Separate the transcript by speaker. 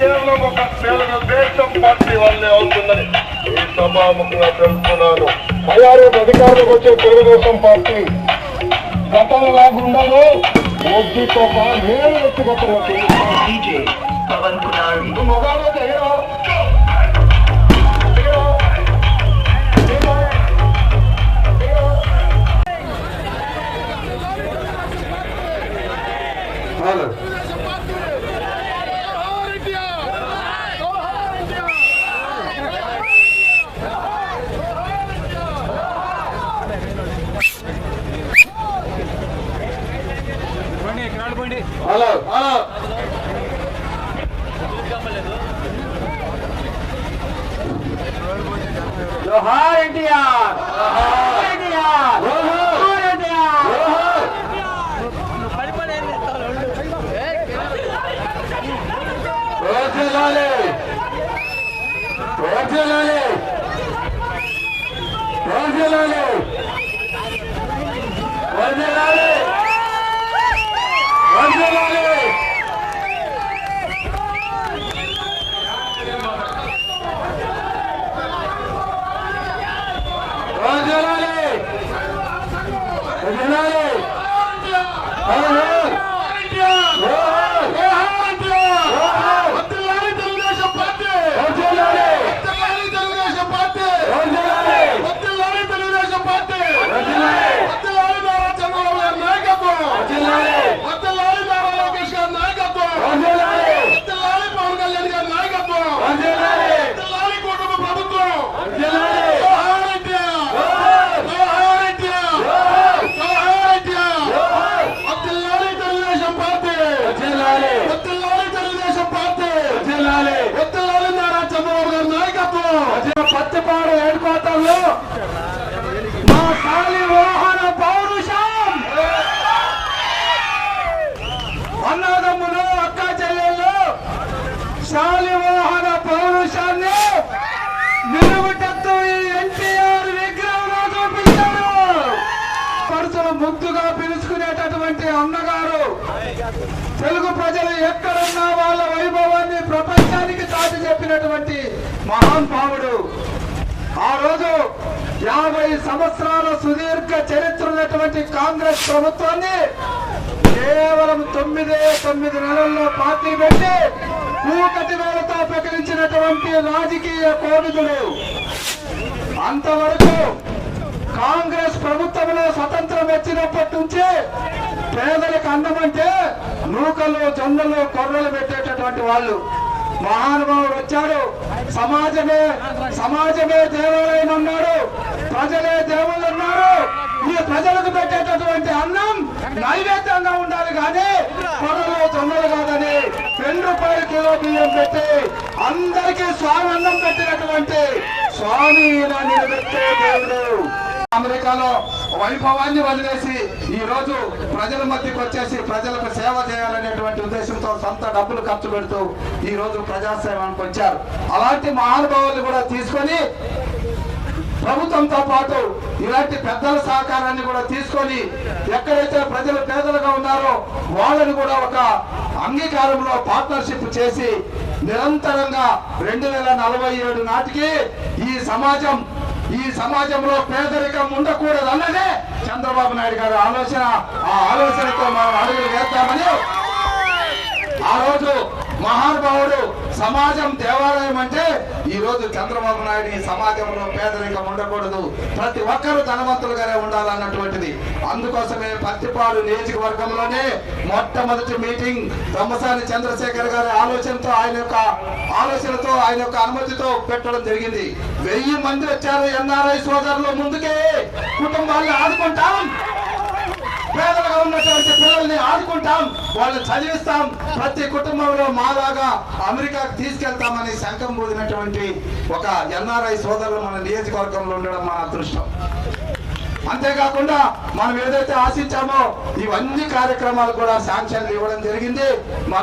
Speaker 1: కేవలం ఒక తెలుగుదేశం పార్టీ వల్లే అవుతుందని ఈ సభాముఖంగా తెలుపుతున్నాను. అయ్యారు అధికారులకు వచ్చే తెలుగుదేశం పార్టీ గతంలో లాగుండదు. ఒడ్డుతో నేను వ్యక్తిగతంగా మొగాలో హలో హలో జోహార్ ఎన్టీఆర్, జోహార్ ఎన్టీఆర్, జోహార్ ఎన్టీఆర్. వర్ధిల్లాలి, వర్ధిల్లాలి, వర్ధిల్లాలి, వర్ధిల్లాలి, వర్ధిల్లాలి. పత్తిపాడు హెడ్ క్వార్టర్లో మా శాలి వాహన పౌరుషం, అన్నదమ్ములు అక్క చెల్లెళ్ళు శాలి వాహన పౌరుషాన్ని నిలువుటెత్తు ఈ ఎన్టీఆర్ విగ్రహంలో చూపించారు. పరుసలు ముద్దుగా పిలుచుకునేటటువంటి అన్నగారు తెలుగు ప్రజలు ఎక్కడున్నా వాళ్ళ వైభవాన్ని ప్రపంచానికి చాటి చెప్పినటువంటి మహానుభావుడు. ఆ రోజు 50 సంవత్సరాల సుదీర్ఘ చరిత్ర ఉన్నటువంటి కాంగ్రెస్ ప్రభుత్వాన్ని కేవలం 9 నెలల్లో పార్టీ పెట్టి కూకటి వేలతో ప్రకటించినటువంటి రాజకీయ కోవిదుడు. అంతవరకు కాంగ్రెస్ ప్రభుత్వంలో స్వతంత్రం వచ్చినప్పటి నుంచి పేదలకు అన్నమంటే నూకలు జొన్నలు కొర్రలు పెట్టేటటువంటి వాళ్ళు. మహానుభావుడు వచ్చాడు. సమాజమే దేవాలయం అన్నాడు, ప్రజలే దేవుళ్ళు అన్నారు. ఈ ప్రజలకు పెట్టేటటువంటి అన్నం నైవేద్యంగా ఉండాలి కానీ కొర్రలు జొన్నలు కాదని ₹2 కిలో బియ్యం పెట్టి అందరికీ స్వామి అన్నం పెట్టినటువంటి స్వామి నిలబెట్టే దేవుడు. అమెరికాలో వైభవాన్ని వదిలేసి ఈ రోజు ప్రజల మధ్యకి వచ్చేసి ప్రజలకు సేవ చేయాలనేటువంటి ఉద్దేశంతో సొంత డబ్బులు ఖర్చు పెడుతూ ఈ రోజు ప్రజాసేవానికి వచ్చారు. అలాంటి మహానుభావులు కూడా తీసుకొని ప్రభుత్వంతో పాటు ఇలాంటి పెద్దల సహకారాన్ని కూడా తీసుకొని ఎక్కడైతే ప్రజలు పేదలుగా ఉన్నారో వాళ్ళని కూడా ఒక అంగీకారంలో పార్ట్నర్షిప్ చేసి నిరంతరంగా 2047 నాటికి ఈ సమాజంలో పేదరికం ఉండకూడదు అన్నదే చంద్రబాబు నాయుడు గారి ఆలోచన. ఆ ఆలోచనతో మనం అడుగులు వేద్దామని ఆ రోజు మహానుభావుడు సమాజం దేవాలయం అంటే ఈ రోజు చంద్రబాబు నాయుడు ఈ సమాజంలో పేదరికం ఉండకూడదు, ప్రతి ఒక్కరూ ధనవంతులుగానే ఉండాలన్నటువంటిది. అందుకోసమే పత్తిపాడు నియోజకవర్గంలోనే మొట్టమొదటి మీటింగ్ దమ్మసాని చంద్రశేఖర్ గారి ఆలోచనతో ఆయన యొక్క అనుమతితో పెట్టడం జరిగింది. 1000 మంది వచ్చారు ఎన్ఆర్ఐ సోదరులు. ముందుకే కుటుంబాలను ఆదుకుంటాం, పేదలుగా ఉన్నటువంటి పిల్లల్ని ఆదుకుంటాం, వాళ్ళని చదివిస్తాం, ప్రతి కుటుంబంలో మాలాగా అమెరికాకు తీసుకెళ్తామని శంఖం పూదినటువంటి ఒక ఎన్ఆర్ఐ సోదరులు మన నియోజకవర్గంలో ఉండడం మన అదృష్టం. అంతేకాకుండా మనం ఏదైతే ఆశించామో ఇవన్నీ కార్యక్రమాలు కూడా శాంక్షన్లు ఇవ్వడం జరిగింది.